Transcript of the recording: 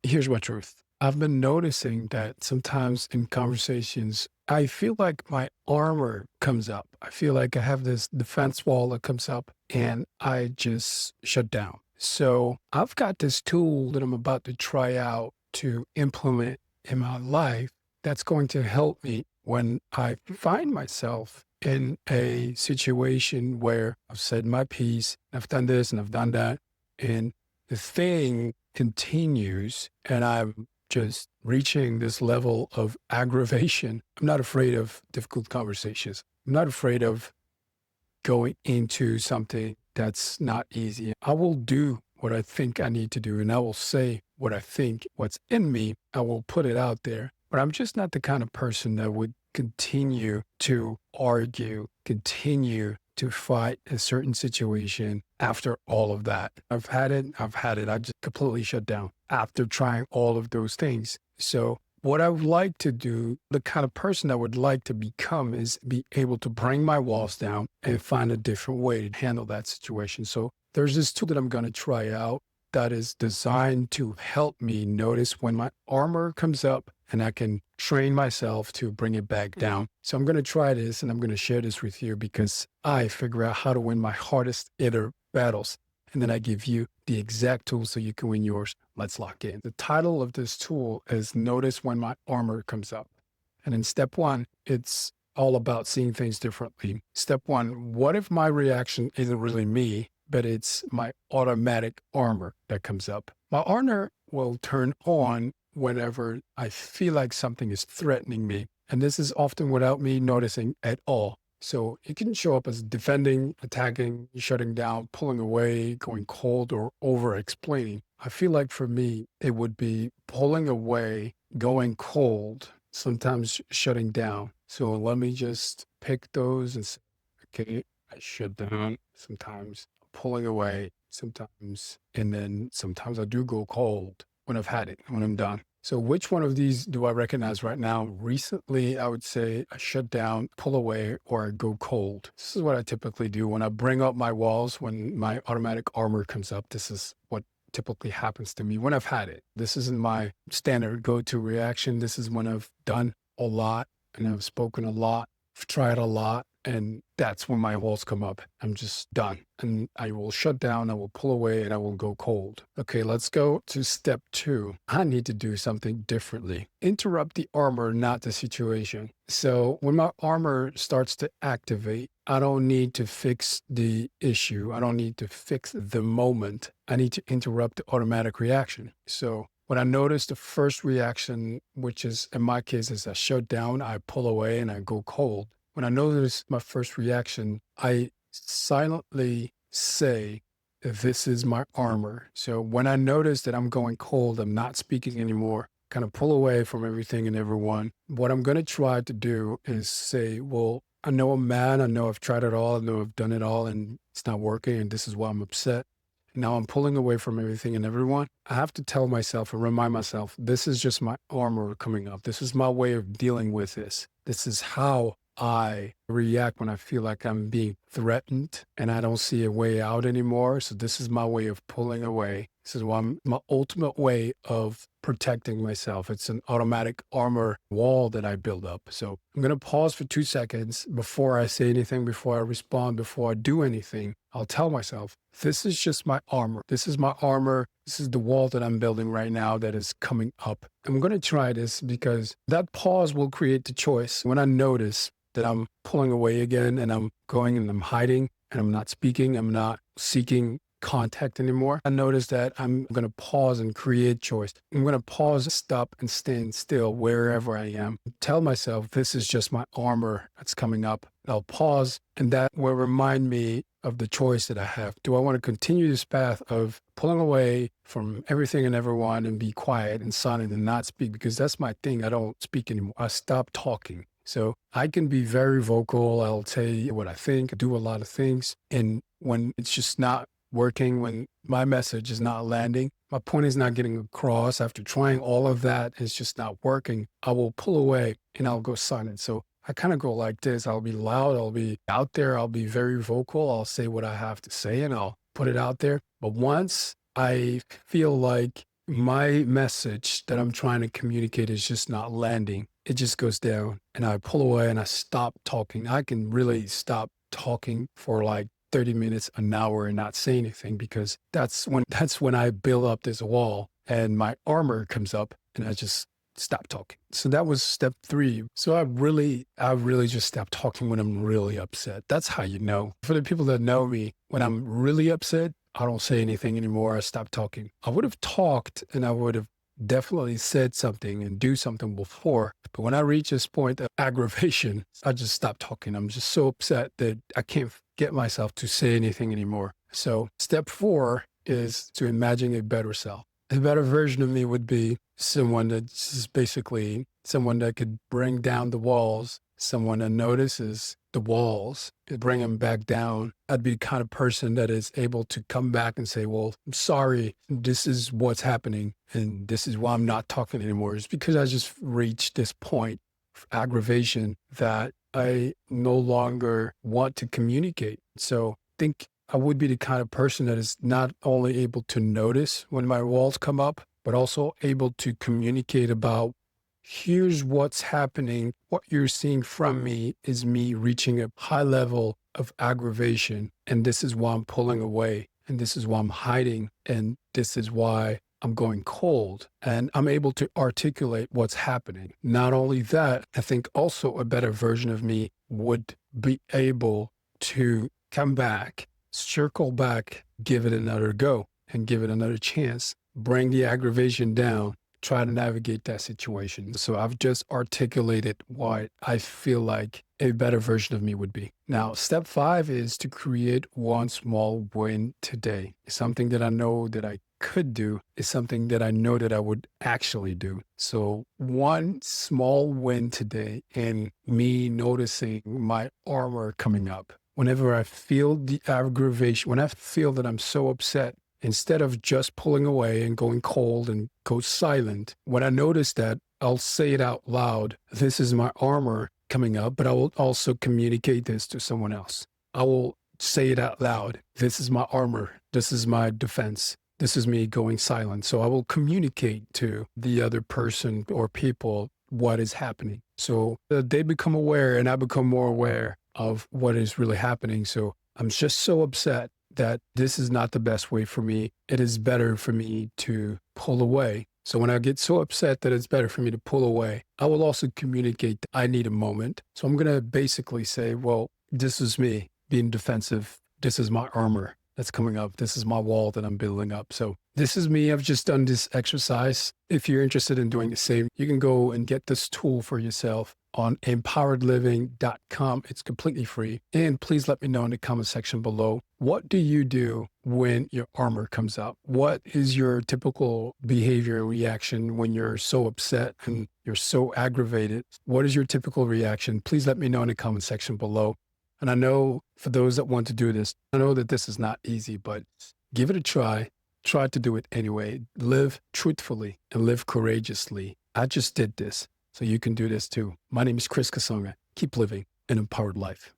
Here's my truth. I've been noticing that sometimes in conversations, I feel like my armor comes up. I feel like I have this defense wall that comes up and I just shut down. So I've got this tool that I'm about to try out to implement in my life that's going to help me when I find myself in a situation where I've said my piece, I've done this and I've done that. And the thing continues and I'm just reaching this level of aggravation. I'm not afraid of difficult conversations. I'm not afraid of going into something that's not easy. I will do what I think I need to do and I will say what I think, what's in me. I will put it out there. But I'm just not the kind of person that would continue to argue, continue to fight a certain situation after all of that. I've had it. I just completely shut down after trying all of those things. So what I would like to do, the kind of person I would like to become is be able to bring my walls down and find a different way to handle that situation. So there's this tool that I'm going to try out that is designed to help me notice when my armor comes up and I can train myself to bring it back down. So I'm going to try this and I'm going to share this with you because I figure out how to win my hardest inner battles. And then I give you the exact tool so you can win yours. Let's lock in. The title of this tool is Notice When My Armor Comes Up. And in step one, it's all about seeing things differently. Step one, what if my reaction isn't really me, but it's my automatic armor that comes up? My armor will turn on whenever I feel like something is threatening me. And this is often without me noticing at all. So it can show up as defending, attacking, shutting down, pulling away, going cold, or over explaining. I feel like for me, it would be pulling away, going cold, sometimes shutting down. So let me just pick those and say, okay, I shut down, sometimes pulling away, sometimes, and then sometimes I do go cold when I've had it, when I'm done. So which one of these do I recognize right now? Recently, I would say I shut down, pull away, or I go cold. This is what I typically do when I bring up my walls, when my automatic armor comes up. This is what typically happens to me when I've had it. This isn't my standard go-to reaction. This is when I've done a lot and I've spoken a lot, I've tried a lot, and that's when my walls come up. I'm just done. And I will shut down, I will pull away, and I will go cold. Okay, let's go to step two. I need to do something differently. Interrupt the armor, not the situation. So when my armor starts to activate, I don't need to fix the issue. I don't need to fix the moment. I need to interrupt the automatic reaction. So when I notice the first reaction, which is in my case is I shut down, I pull away, and I go cold. When I notice my first reaction, I silently say, this is my armor. So when I notice that I'm going cold, I'm not speaking anymore, kind of pull away from everything and everyone. What I'm going to try to do is say, well, I know I'm mad. I know I've tried it all. I know I've done it all and it's not working. And this is why I'm upset. Now I'm pulling away from everything and everyone. I have to tell myself and remind myself, this is just my armor coming up. This is my way of dealing with this. This is how I react when I feel like I'm being threatened and I don't see a way out anymore. So this is my way of pulling away. This is my ultimate way of protecting myself. It's an automatic armor wall that I build up. So I'm going to pause for 2 seconds before I say anything, before I respond, before I do anything. I'll tell myself, this is just my armor. This is my armor. This is the wall that I'm building right now that is coming up. I'm going to try this because that pause will create the choice. When I notice that I'm pulling away again and I'm going and I'm hiding and I'm not speaking, I'm not seeking contact anymore, I notice that I'm going to pause and create choice. I'm going to pause, stop, and stand still wherever I am. Tell myself, this is just my armor that's coming up. I'll pause, and that will remind me of the choice that I have. Do I want to continue this path of pulling away from everything and everyone and be quiet and silent and not speak? Because that's my thing. I don't speak anymore. I stop talking. So I can be very vocal. I'll tell you what I think, do a lot of things. And when it's just not working, when my message is not landing, my point is not getting across, after trying all of that, it's just not working, I will pull away and I'll go silent. So I kind of go like this. I'll be loud. I'll be out there. I'll be very vocal. I'll say what I have to say and I'll put it out there. But once I feel like my message that I'm trying to communicate is just not landing. It just goes down and I pull away and I stop talking. I can really stop talking for like 30 minutes, an hour and not say anything because that's when I build up this wall and my armor comes up and I just stop talking. So that was step 3. So I really just stop talking when I'm really upset. That's how you know. For the people that know me, when I'm really upset, I don't say anything anymore. I stop talking. I would have talked and I would have definitely said something and do something before. But when I reach this point of aggravation, I just stop talking. I'm just so upset that I can't get myself to say anything anymore. So step 4 is to imagine a better self. A better version of me would be someone that's just basically someone that could bring down the walls, someone that notices the walls, and bring them back down. I'd be the kind of person that is able to come back and say, well, I'm sorry, this is what's happening, and this is why I'm not talking anymore. It's because I just reached this point of aggravation that I no longer want to communicate. So I think I would be the kind of person that is not only able to notice when my walls come up, but also able to communicate about here's what's happening. What you're seeing from me is me reaching a high level of aggravation. And this is why I'm pulling away. And this is why I'm hiding. And this is why I'm going cold. And I'm able to articulate what's happening. Not only that, I think also a better version of me would be able to come back, circle back, give it another go and give it another chance, bring the aggravation down, try to navigate that situation. So I've just articulated what I feel like a better version of me would be. Now, step 5 is to create one small win today. It's something that I know that I could do. It's something that I know that I would actually do. So one small win today in me noticing my armor coming up. Whenever I feel the aggravation, when I feel that I'm so upset, instead of just pulling away and going cold and go silent, when I notice that, I'll say it out loud. This is my armor coming up, but I will also communicate this to someone else. I will say it out loud. This is my armor. This is my defense. This is me going silent. So I will communicate to the other person or people what is happening. So they become aware and I become more aware of what is really happening. So I'm just so upset that this is not the best way for me. It is better for me to pull away. So when I get so upset that it's better for me to pull away, I will also communicate that I need a moment. So I'm going to basically say, well, this is me being defensive. This is my armor that's coming up. This is my wall that I'm building up. So this is me. I've just done this exercise. If you're interested in doing the same, you can go and get this tool for yourself on empoweredliving.com. It's completely free. And please let me know in the comment section below. What do you do when your armor comes up? What is your typical behavior reaction when you're so upset and you're so aggravated? What is your typical reaction? Please let me know in the comment section below. And I know for those that want to do this, I know that this is not easy, but give it a try. Try to do it anyway. Live truthfully and live courageously. I just did this, so you can do this too. My name is Chris Kasonga. Keep living an empowered life.